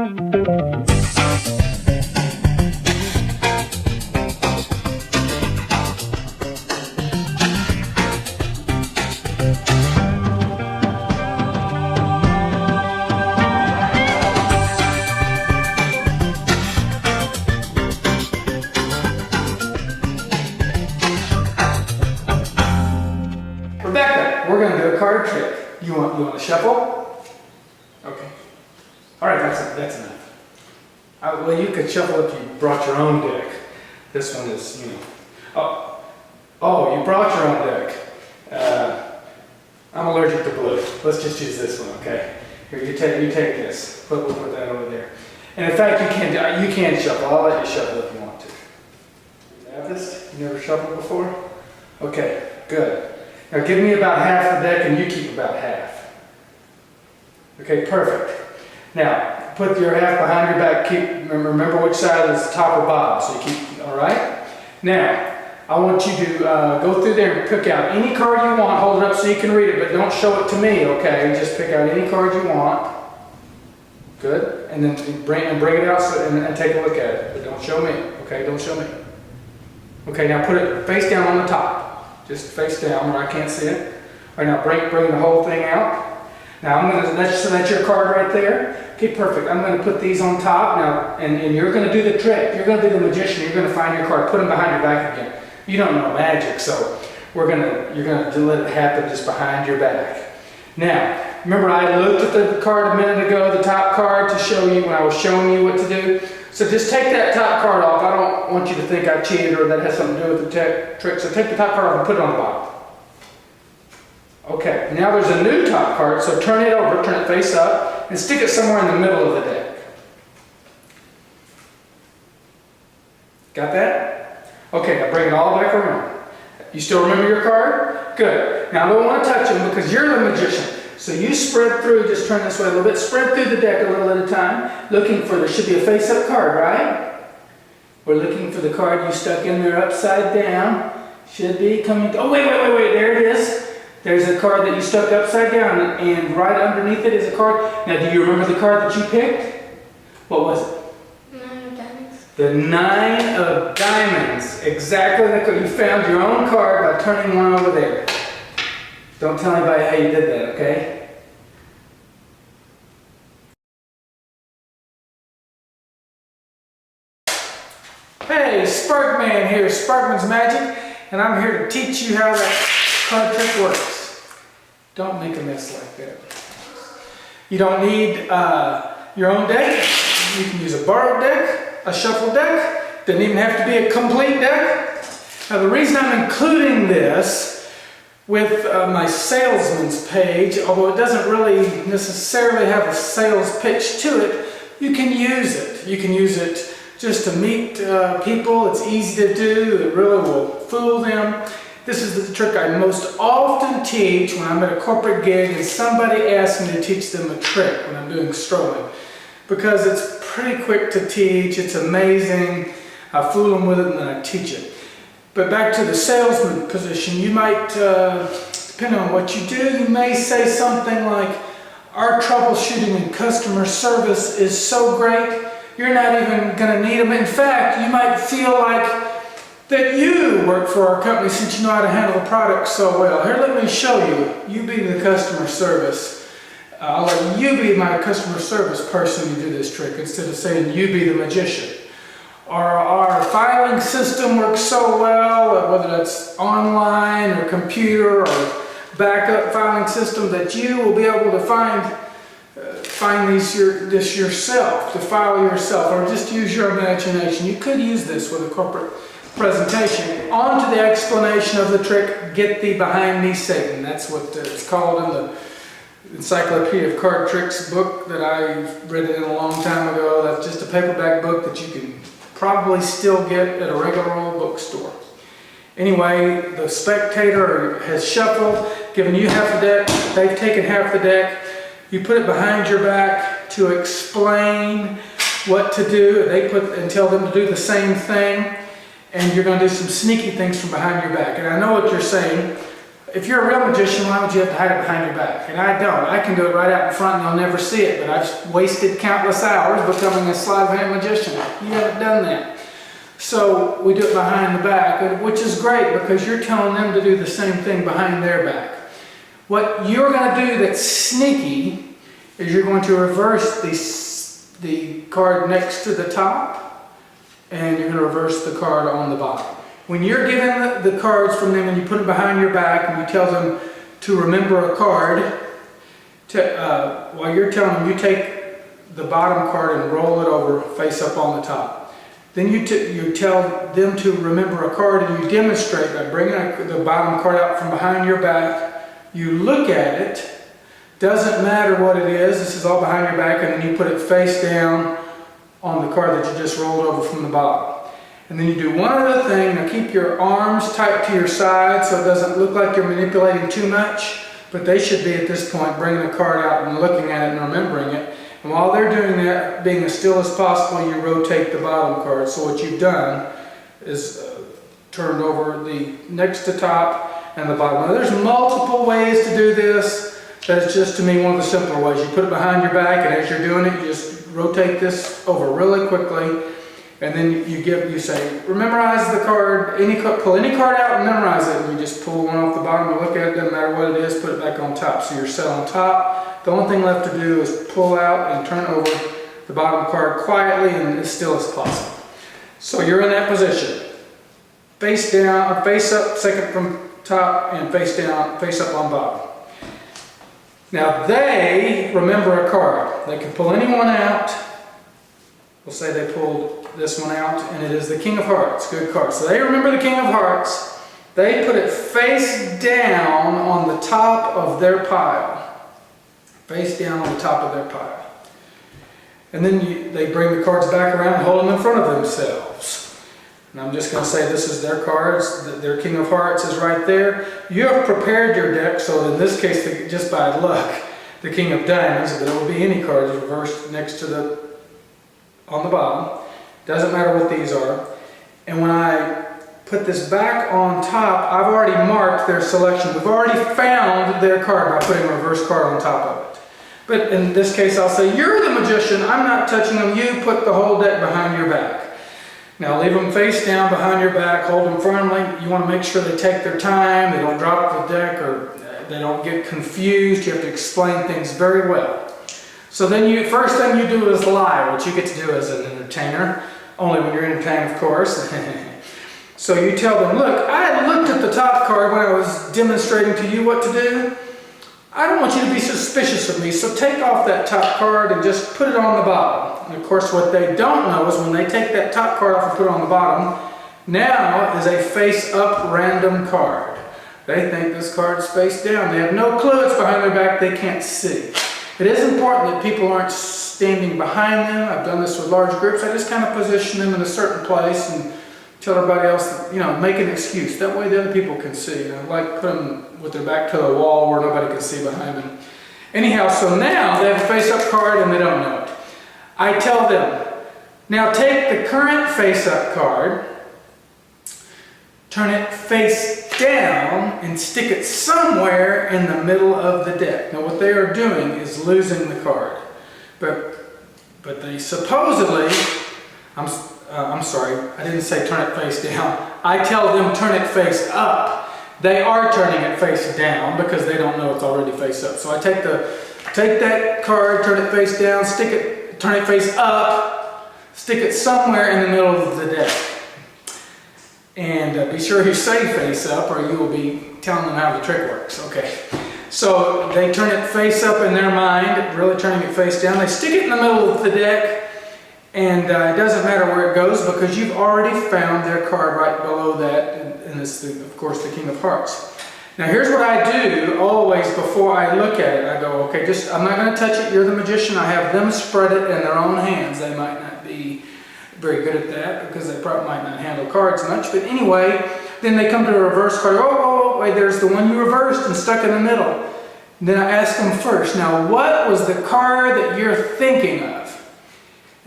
Rebecca, we're going to do a card trick. You want to shuffle? Okay. All right, that's enough. Well, you could shuffle if you brought your own deck. This one is, you know. Oh, you brought your own deck. I'm allergic to blue. Let's just use this one, okay? Here, you take this. We'll put that over there. And in fact, you can shuffle. I'll let you shuffle if you want to. You have this? You never shuffled before? Okay, good. Now give me about half the deck and you keep about half. Okay, perfect. Now, put your half behind your back. Remember which side is top or bottom, so you keep, all right? Now, I want you to go through there and pick out any card you want. Hold it up so you can read it, but don't show it to me, okay? Just pick out any card you want. Good. And then bring it out and take a look at it, but don't show me, okay? Don't show me. Okay, now put it face down on the top. Just face down where I can't see it. All right, now bring the whole thing out. Now I'm going to, that's your card right there. Okay, perfect. I'm going to put these on top now, and you're going to do the trick. You're going to be the magician. You're going to find your card, put them behind your back again. You don't know magic, so you're going to let it happen just behind your back. Now, remember I looked at the card a minute ago, the top card, to show you when I was showing you what to do. So just take that top card off. I don't want you to think I cheated or that has something to do with the trick. So take the top card off and put it on the bottom. Okay, now there's a new top card, so turn it over, turn it face up, and stick it somewhere in the middle of the deck. Got that? Okay, now bring it all back around. You still remember your card? Good. Now I don't want to touch them because you're the magician. So you spread through, just turn this way a little bit, spread through the deck a little at a time, looking for, there should be a face-up card, right? We're looking for the card you stuck in there upside down. Should be coming, oh wait, there it is. There's a card that you stuck upside down, and right underneath it is a card. Now do you remember the card that you picked? What was it? 9 of diamonds. The 9 of diamonds. Exactly the card. You found your own card by turning one over there. Don't tell anybody how you did that, okay? Hey, Sparkman here, Sparkman's Magic, and I'm here to teach you how that card trick works. Don't make a mess like that. You don't need your own deck. You can use a borrowed deck, a shuffle deck. Doesn't even have to be a complete deck. Now the reason I'm including this with my salesman's page, although it doesn't really necessarily have a sales pitch to it, you can use it. You can use it just to meet people. It's easy to do. It really will fool them. This is the trick I most often teach when I'm at a corporate gig and somebody asks me to teach them a trick when I'm doing strolling, because it's pretty quick to teach. It's amazing. I fool them with it and then I teach it. But back to the salesman position, you might, depending on what you do, you may say something like, our troubleshooting and customer service is so great, you're not even going to need them. In fact, you might feel like that you work for our company since you know how to handle the product so well. Here, let me show you. You be the customer service. I'll let you be my customer service person to do this trick instead of saying you be the magician. Our filing system works so well, whether that's online or computer or backup filing system, that you will be able to find this yourself, to file yourself, or just use your imagination. You could use this with a corporate presentation. On to the explanation of the trick, Get Thee Behind Me, Satan. That's what it's called in the Encyclopedia of Card Tricks book that I read it in a long time ago. That's just a paperback book that you can probably still get at a regular old bookstore. Anyway, the spectator has shuffled, given you half the deck, they've taken half the deck. You put it behind your back to explain what to do. They put and tell them to do the same thing, and you're going to do some sneaky things from behind your back. And I know what you're saying. if you're a real magician, why would you have to hide it behind your back? And I don't. I can do it right out in front and they'll never see it, but I've wasted countless hours becoming a sleight of hand magician. You haven't done that. So we do it behind the back, which is great because you're telling them to do the same thing behind their back. What you're going to do that's sneaky is you're going to reverse the card next to the top, and you're going to reverse the card on the bottom. When you're giving the cards from them and you put them behind your back and you tell them to remember a card, while you're telling them, you take the bottom card and roll it over face up on the top. Then you tell them to remember a card and you demonstrate by bringing the bottom card out from behind your back. You look at it, doesn't matter what it is, this is all behind your back, and then you put it face down on the card that you just rolled over from the bottom. And then you do one other thing. Now keep your arms tight to your side so it doesn't look like you're manipulating too much, but they should be at this point bringing the card out and looking at it and remembering it. And while they're doing that, being as still as possible, you rotate the bottom card. So what you've done is turned over the next to top and the bottom. Now there's multiple ways to do this. That's just to me one of the simpler ways. You put it behind your back, and as you're doing it, you just rotate this over really quickly, and then you say, memorize the card, pull any card out and memorize it, and you just pull one off the bottom and look at it, doesn't matter what it is, put it back on top. So you're set on top. The only thing left to do is pull out and turn over the bottom card quietly and as still as possible. So you're in that position. Face down, face up, second from top, and face down, face up on bottom. Now they remember a card. They can pull anyone out. We'll say they pulled this one out, and it is the King of Hearts. Good card. So they remember the King of Hearts. They put it face down on the top of their pile. Face down on the top of their pile. And then they bring the cards back around and hold them in front of themselves. And I'm just going to say this is their cards. Their King of Hearts is right there. You have prepared your deck, so in this case, just by luck, the King of Diamonds, but it will be any cards reversed next to on the bottom. Doesn't matter what these are. And when I put this back on top, I've already marked their selection. We've already found their card by putting a reverse card on top of it. But in this case, I'll say, you're the magician. I'm not touching them. You put the whole deck behind your back. Now leave them face down behind your back, hold them firmly. You want to make sure they take their time, they don't drop the deck, or they don't get confused. You have to explain things very well. So then first thing you do is lie, which you get to do as an entertainer, only when you're entertained, of course. So you tell them, look, I looked at the top card when I was demonstrating to you what to do. I don't want you to be suspicious of me, so take off that top card and just put it on the bottom. And of course, what they don't know is when they take that top card off and put it on the bottom, now is a face-up random card. They think this card is face down. They have no clue it's behind their back. They can't see. It is important that people aren't standing behind them. I've done this with large groups. I just kind of position them in a certain place and tell everybody else, make an excuse. That way the other people can see. I like put them with their back to the wall where nobody can see behind them. Anyhow, so now they have a face-up card and they don't know it. I tell them, now take the current face-up card, turn it face down, and stick it somewhere in the middle of the deck. Now what they are doing is losing the card. But they supposedly, I'm sorry, I didn't say turn it face down. I tell them turn it face up. They are turning it face down because they don't know it's already face up. So I take that card, turn it face down, turn it face up, stick it somewhere in the middle of the deck. And be sure you say face up or you will be telling them how the trick works. Okay. So they turn it face up in their mind, really turning it face down. They stick it in the middle of the deck. And it doesn't matter where it goes because you've already found their card right below that, and it's, of course, the King of Hearts. Now here's what I do always before I look at it. I go, okay, I'm not going to touch it. You're the magician. I have them spread it in their own hands. They might not be very good at that because they probably might not handle cards much. But anyway, then they come to a reverse card. Oh, wait, there's the one you reversed and stuck in the middle. And then I ask them first, now what was the card that you're thinking of?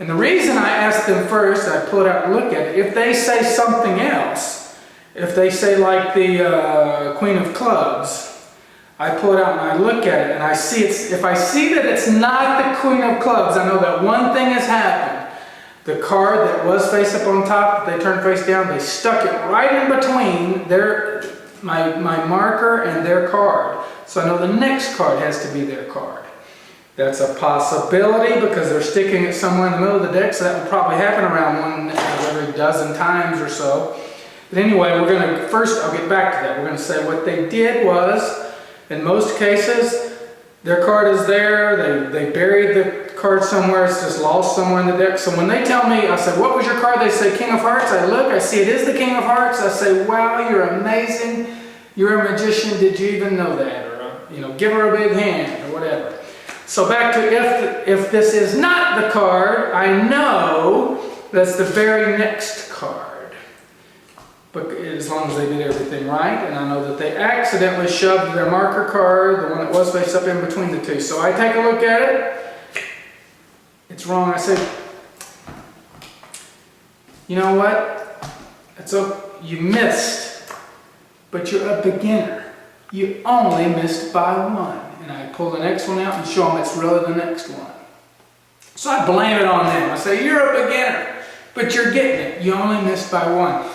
And the reason I ask them first, I pull it out and look at it, if they say something else, If they say like the Queen of Clubs, I pull it out and I look at it and I see if I see that it's not the Queen of Clubs, I know that one thing has happened. The card that was face up on top, they turned face down, they stuck it right in between my marker and their card. So I know the next card has to be their card. That's a possibility because they're sticking it somewhere in the middle of the deck, so that would probably happen around one every dozen times or so. But anyway, I'll get back to that. We're going to say what they did was, in most cases, their card is there, they buried the card somewhere, it's just lost somewhere in the deck. So when they tell me, I say, what was your card? They say King of Hearts. I look, I see it is the King of Hearts. I say, wow, you're amazing. You're a magician. Did you even know that? Or, give her a big hand or whatever. So back to if this is not the card, I know that's the very next card. But as long as they did everything right, and I know that they accidentally shoved their marker card, the one that was face up, in between the two. So I take a look at it. It's wrong. I say, you know what? You missed, but you're a beginner. You only missed by one. And I pull the next one out and show them it's really the next one. So I blame it on them. I say, you're a beginner, but you're getting it. You only missed by one.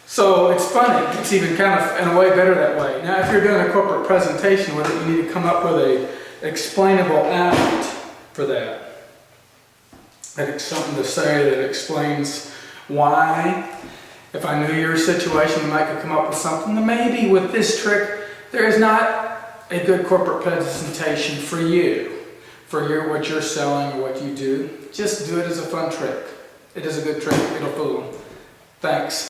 So it's funny. It's even kind of, in a way, better that way. Now, if you're doing a corporate presentation with it, you need to come up with a explainable act for that. It's something to say that explains why. If I knew your situation, you might come up with something. Maybe with this trick, there is not a good corporate presentation for you, for what you're selling or what you do. Just do it as a fun trick. It is a good trick. It'll fool them. Thanks.